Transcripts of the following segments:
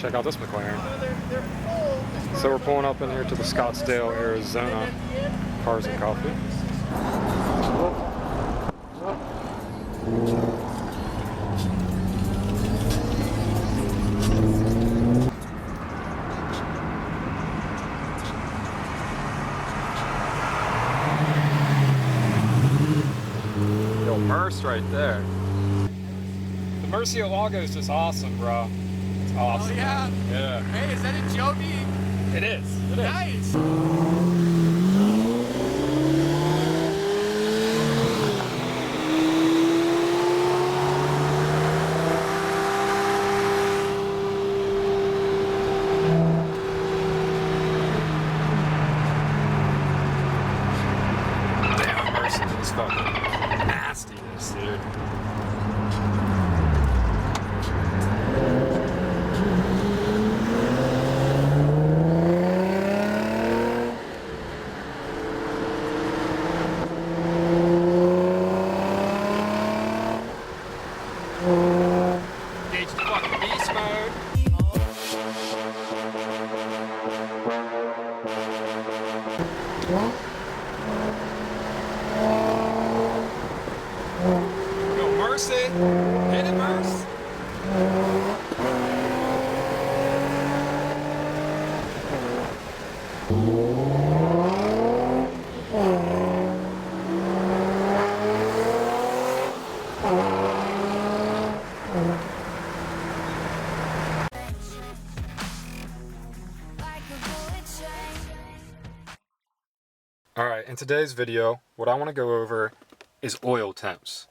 check out this McLaren. So we're pulling up in here to the Scottsdale, Arizona Cars and Coffee. Yo, Merce right there. The Murcielago is just awesome, bro. It's awesome. Oh yeah? Yeah. Hey, is that a Joby? It is. It is. Nice! Damn, Mercy is fucking nastiness, dude. Gauge the fucking beast mode. Go Mercy. Hit it, Merce. Alright, in today's video, what I want to go over is oil temps.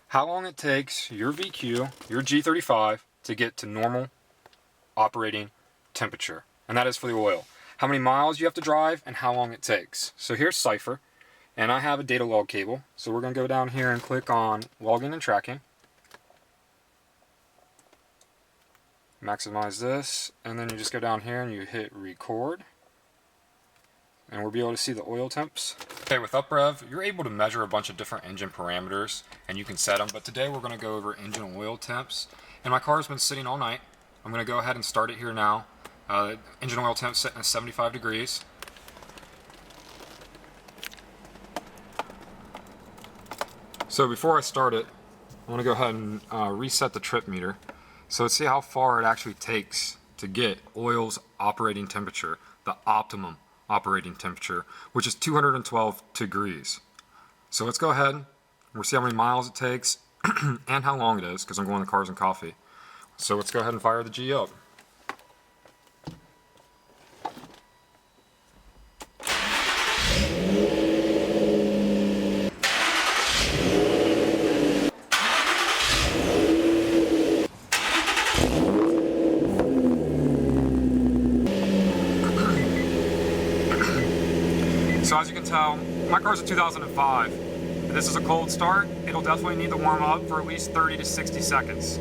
How long it takes your VQ, your G35, to get to normal operating temperature. And that is for the oil. How many miles you have to drive and how long it takes. So here's Cypher, and I have a data log cable. So we're going to go down here and click on logging and tracking. Maximize this, and then you just go down here and you hit record. And we'll be able to see the oil temps. Okay, with UPREV, you're able to measure a bunch of different engine parameters, and you can set them, but today we're going to go over engine oil temps. And my car's been sitting all night. I'm going to go ahead and start it here now. Engine oil temp sitting at 75 degrees. So before I start it, I want to go ahead and reset the trip meter. So let's see how far it actually takes to get oil's operating temperature, the optimum operating temperature, which is 212 degrees. So let's go ahead and we'll see how many miles it takes and how long it is, because I'm going to Cars and Coffee. So let's go ahead and fire the G up. So as you can tell, my car's a 2005. If this is a cold start, it'll definitely need to warm up for at least 30 to 60 seconds.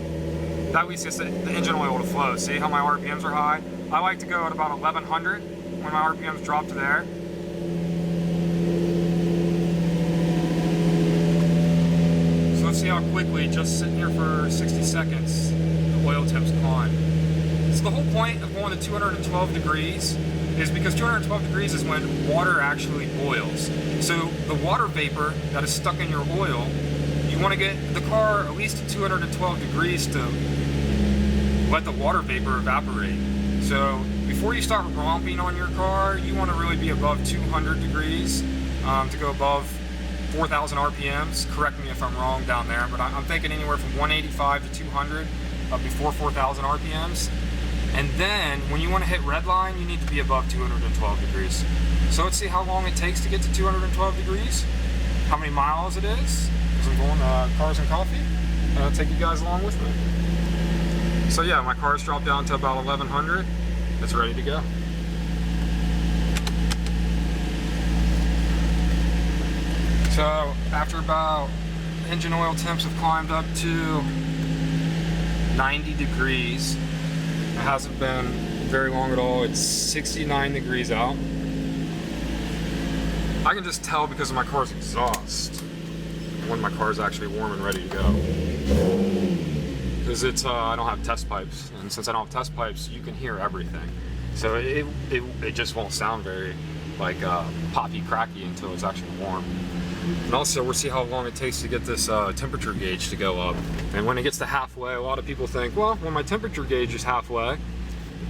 That at least gets the engine oil to flow. See how my RPMs are high? I like to go at about 1100 when my RPMs drop to there. So let's see how quickly, just sitting here for 60 seconds, the oil temps climb. So the whole point of going to 212 degrees is because 212 degrees is when water actually boils. So the water vapor that is stuck in your oil, you want to get the car at least to 212 degrees to let the water vapor evaporate. So before you start romping on your car, you want to really be above 200 degrees to go above 4,000 RPMs. Correct me if I'm wrong down there, but I'm thinking anywhere from 185 to 200 before 4,000 RPMs. And then, when you want to hit redline, you need to be above 212 degrees. So let's see how long it takes to get to 212 degrees, how many miles it is, because I'm going to Cars and Coffee, and I'll take you guys along with me. So yeah, my car's dropped down to about 1100. It's ready to go. So after about, engine oil temps have climbed up to 90 degrees. It hasn't been very long at all. It's 69 degrees out. I can just tell because of my car's exhaust when my car's actually warm and ready to go. because it's I don't have test pipes, and since I don't have test pipes, you can hear everything. So it just won't sound very like poppy cracky until it's actually warm. And also we'll see how long it takes to get this temperature gauge to go up. And when it gets to halfway, a lot of people think, well, when my temperature gauge is halfway,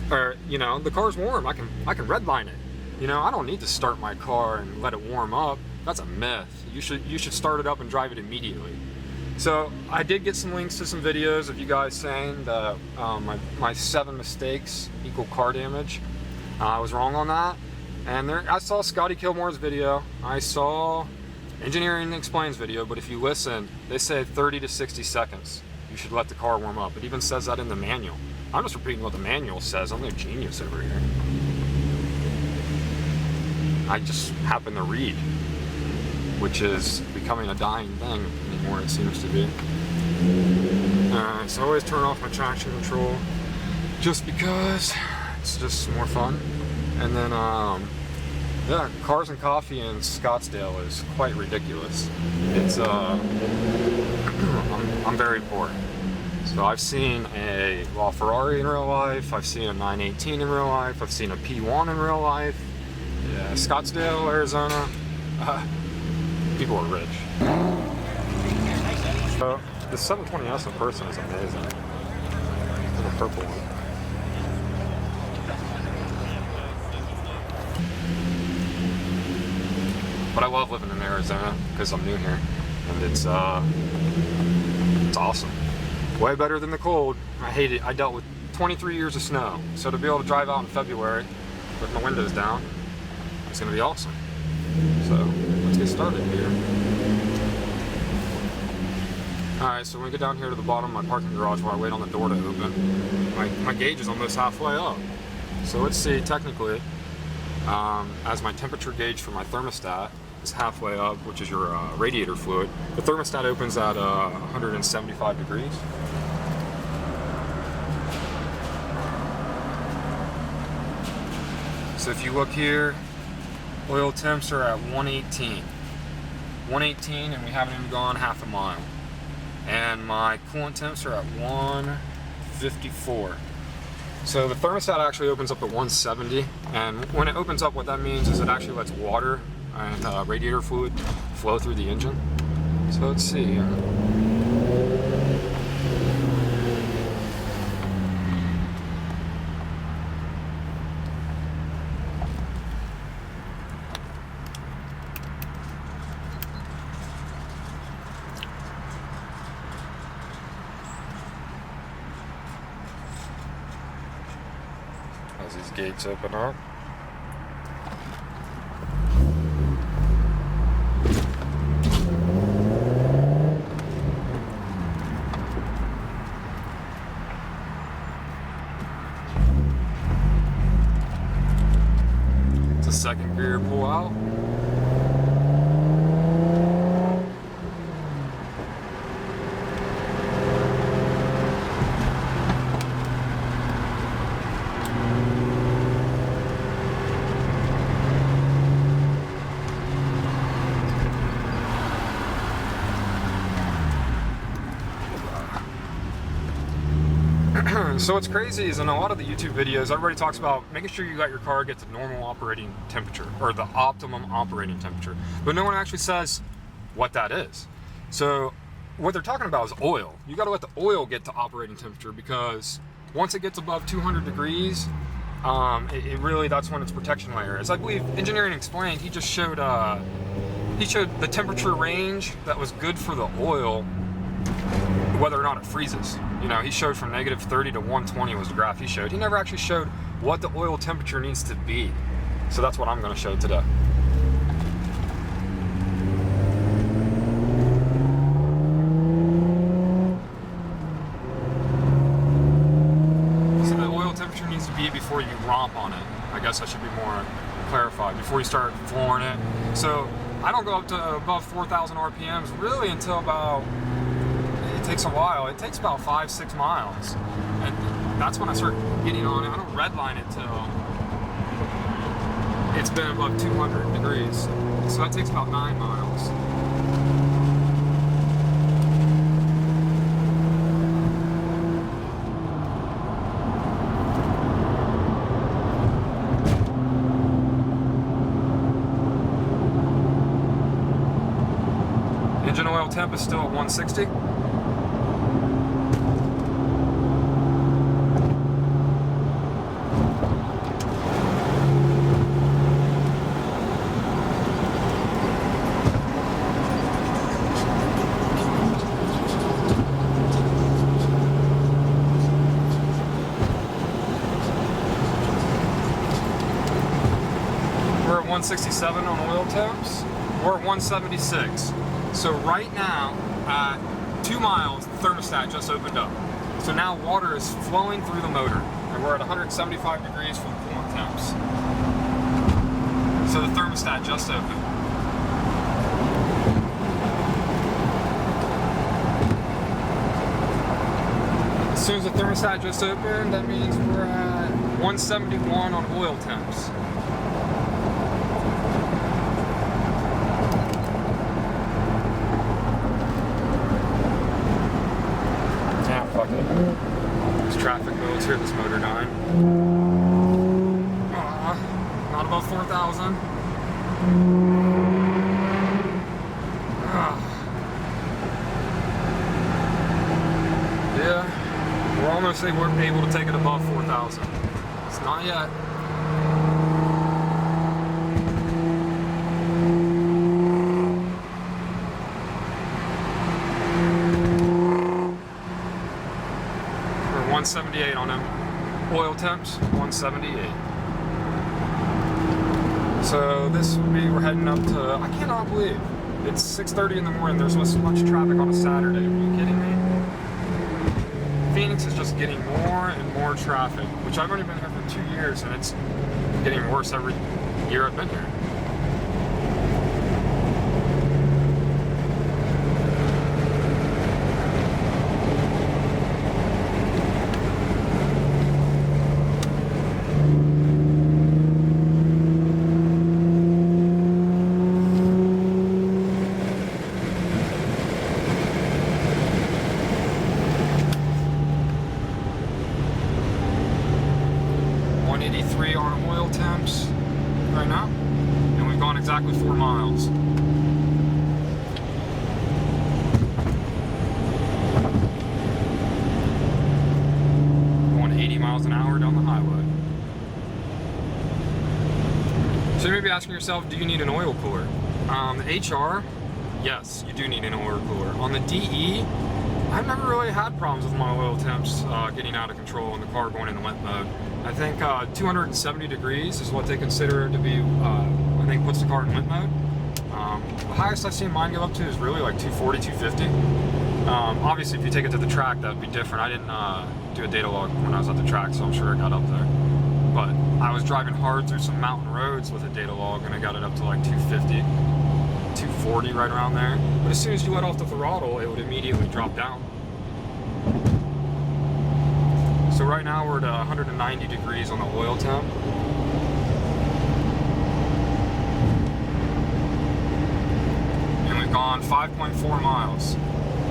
or you know, the car's warm, I can redline it. You know, I don't need to start my car and let it warm up. That's a myth. You should start it up and drive it immediately. So I did get some links to some videos of you guys saying that my 7 mistakes equal car damage. I was wrong on that. And I saw Scotty Kilmore's video. I saw Engineering Explains video, but if you listen, they say 30 to 60 seconds. You should let the car warm up. It even says that in the manual. I'm just repeating what the manual says. I'm no genius over here. I just happen to read, which is becoming a dying thing anymore, it seems to be. So I always turn off my traction control just because it's just more fun. And then, yeah, Cars and Coffee in Scottsdale is quite ridiculous. It's, I'm very poor. So I've seen a Ferrari in real life, I've seen a 918 in real life, I've seen a P1 in real life. Yeah, Scottsdale, Arizona, people are rich. So, the 720S in person is amazing. The purple one. But I love living in Arizona because I'm new here, and it's awesome. Way better than the cold. I hate it. I dealt with 23 years of snow, so to be able to drive out in February with my windows down, it's gonna be awesome. So let's get started here. All right, so when we get down here to the bottom of my parking garage while I wait on the door to open, my gauge is almost halfway up. So let's see, technically, as my temperature gauge for my thermostat is halfway up, which is your radiator fluid, the thermostat opens at 175 degrees. So if you look here, oil temps are at 118. 118, and we haven't even gone half a mile. And my coolant temps are at 154. So the thermostat actually opens up at 170, and when it opens up, what that means is it actually lets water and radiator fluid flow through the engine. So let's see here. As these gates open up. It's a second gear pull out. So what's crazy is in a lot of the YouTube videos, everybody talks about making sure you let your car get to normal operating temperature, or the optimum operating temperature, but no one actually says what that is. So what they're talking about is oil. You got to let the oil get to operating temperature, because once it gets above 200 degrees, it really, that's when its protection layer is. I believe Engineering Explained, he just showed the temperature range that was good for the oil, whether or not it freezes. You know, he showed from -30 to 120 was the graph he showed. He never actually showed what the oil temperature needs to be. So that's what I'm going to show today. So the oil temperature needs to be before you romp on it. I guess I should be more clarified. Before you start flooring it. So I don't go up to above 4,000 RPMs really until about, it takes a while. It takes about 5-6 miles. And that's when I start getting on it. I don't redline it till it's been above 200 degrees. So that takes about 9 miles. oil temp is still at 160. We're at 167 on oil temps. We're at 176. So right now, at 2 miles, the thermostat just opened up. So now water is flowing through the motor, and we're at 175 degrees for the coolant temps. So the thermostat just opened. As soon as the thermostat just opened, that means we're at 171 on oil temps. There's traffic modes here, this Motordyne. Not above 4,000. Yeah, we're almost able to take it above 4,000. It's not yet. We're 178 on them. Oil temps, 178. So this would be, we're heading up to, I cannot believe, it's 6:30 in the morning, there's so much traffic on a Saturday. Are you kidding me? Phoenix is just getting more and more traffic, which I've only been here for 2 years, and it's getting worse every year I've been here. On oil temps right now, and we've gone exactly 4 miles. Going 80 miles an hour down the highway. So you may be asking yourself, do you need an oil cooler? The HR, yes, you do need an oil cooler. On the DE, I've never really had problems with my oil temps getting out of control and the car going into limp mode. I think 270 degrees is what they consider to be, I think, puts the car in limp mode. The highest I've seen mine go up to is really like 240, 250. Obviously, if you take it to the track, that would be different. I didn't do a data log when I was at the track, so I'm sure it got up there. But I was driving hard through some mountain roads with a data log, and I got it up to like 250, 240, right around there. But as soon as you let off the throttle, it would immediately drop down. So right now we're at 190 degrees on the oil temp. And we've gone 5.4 miles.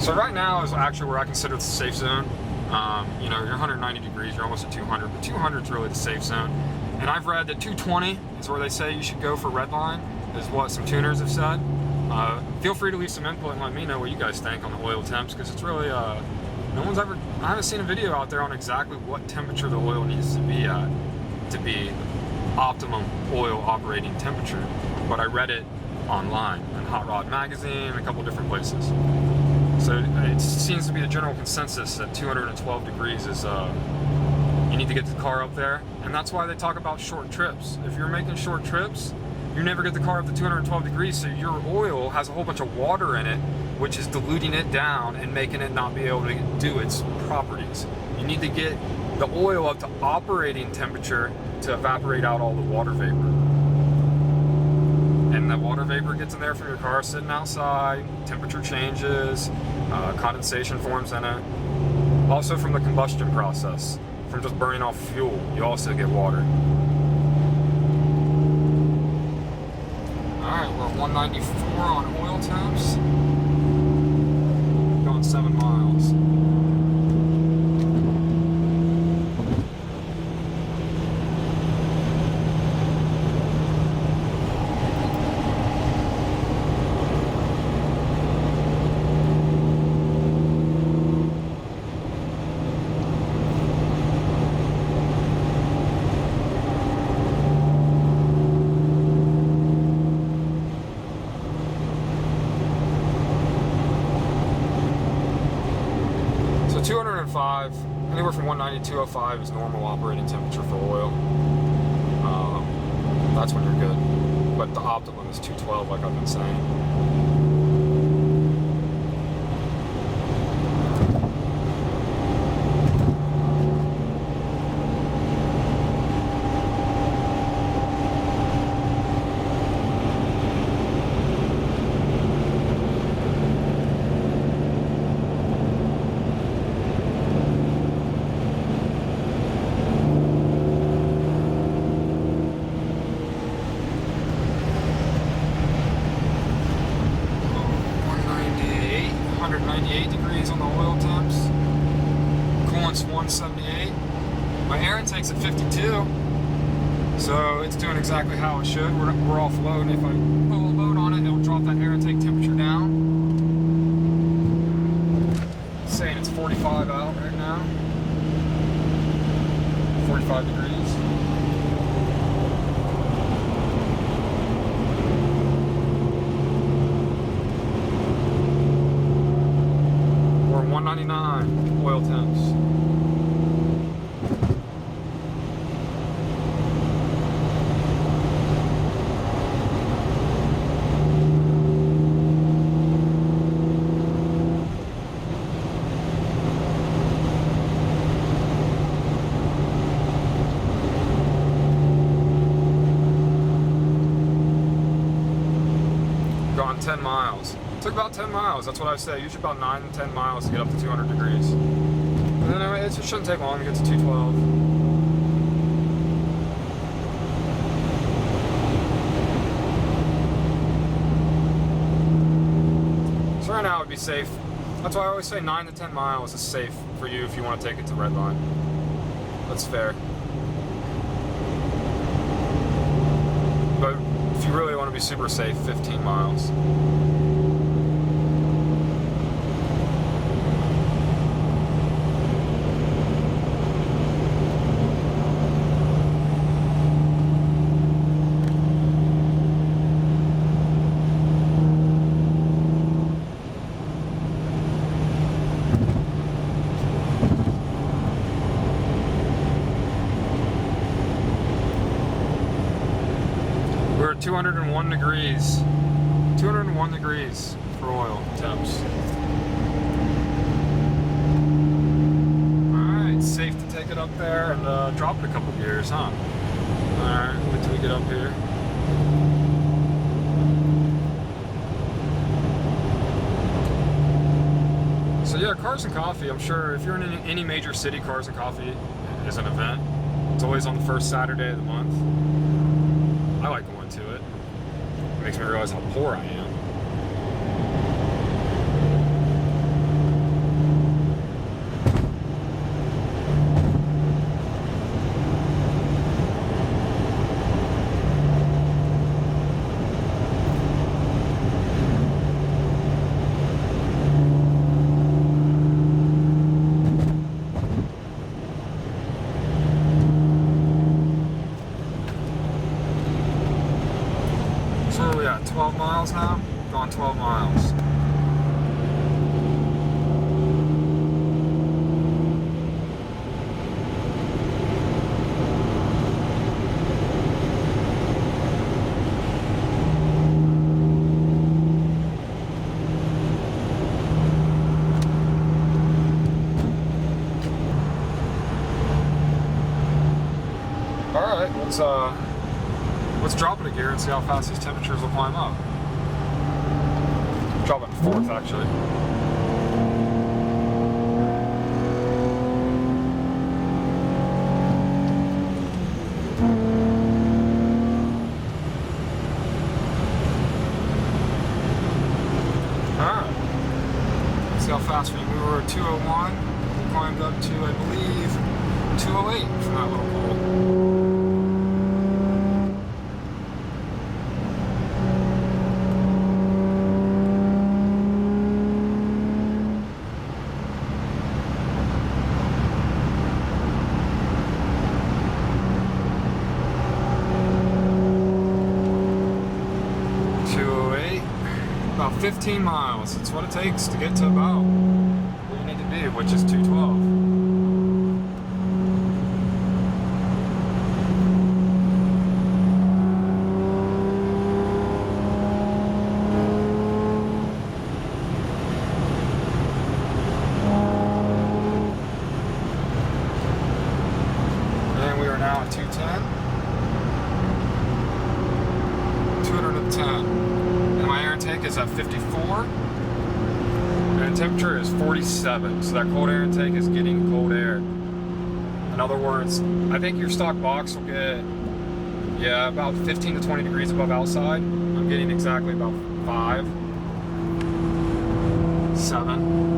So right now is actually where I consider the safe zone. You know, you're 190 degrees, you're almost at 200, but 200 is really the safe zone. And I've read that 220 is where they say you should go for REDLINE, is what some tuners have said. Feel free to leave some input and let me know what you guys think on the oil temps, because it's really, I haven't seen a video out there on exactly what temperature the oil needs to be at to be optimum oil operating temperature. But I read it online, in Hot Rod Magazine, and a couple different places. So it seems to be the general consensus that 212 degrees is, you need to get the car up there. And that's why they talk about short trips. If you're making short trips, you never get the car up to 212 degrees, so your oil has a whole bunch of water in it, which is diluting it down and making it not be able to do its properties. You need to get the oil up to operating temperature to evaporate out all the water vapor. And the water vapor gets in there from your car sitting outside, temperature changes, condensation forms in it. Also from the combustion process, from just burning off fuel, you also get water. Alright, we're at 194 on oil temps. Going 7 miles. 205, anywhere from 190 to 205 is normal operating temperature for oil. That's when you're good. But the optimum is 212, like I've been saying. At 52, so it's doing exactly how it should. We're off load. If I put a load on it, it'll drop that air intake temperature down. It's saying it's 45 out right now. 45 degrees. We're 199 oil temps. Gone 10 miles. Took about 10 miles. That's what I say. Usually about 9 to 10 miles to get up to 200 degrees. And then it shouldn't take long to get to 212. So right now it would be safe. That's why I always say 9 to 10 miles is safe for you if you want to take it to REDLINE. That's fair. But if you really want to be super safe, 15 miles. We're at 201 degrees. 201 degrees for oil temps. Alright, safe to take it up there and drop it a couple gears, huh? Alright, wait till we get up here. So yeah, Cars and Coffee, I'm sure if you're in any major city, Cars and Coffee is an event. It's always on the first Saturday of the month. I like going to it. It makes me realize how poor I am. So where are we at? 12 miles now? Going 12 miles. Alright, let's drop it a gear and see how fast these temperatures will climb up. Drop it to fourth, actually. Alright. See how fast we were at 201. We climbed up to, I believe, 208 from that little pole. About 15 miles. That's what it takes to get to about where you need to be. which is 212. And we are now at 210. 210. And my air intake is at 54. And temperature is 47, so that cold air intake is getting cold air. In other words, I think your stock box will get, yeah, about 15 to 20 degrees above outside. I'm getting exactly about 5, 7.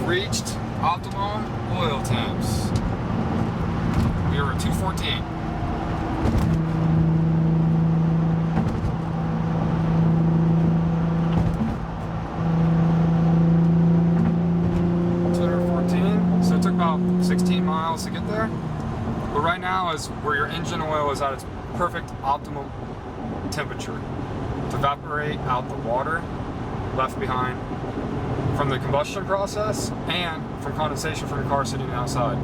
Reached optimum oil temps. We were at 214. So it took about 16 miles to get there. But right now is where your engine oil is at its perfect optimum temperature to evaporate out the water left behind from the combustion process and from condensation from your car sitting outside.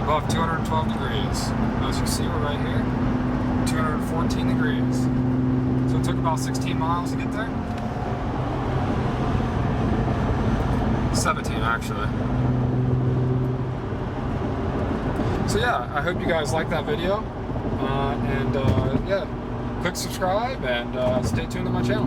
Above 212 degrees. As you see, we're right here. 214 degrees. So it took about 16 miles to get there. 17 actually. So yeah, I hope you guys liked that video. Yeah, click subscribe and stay tuned to my channel.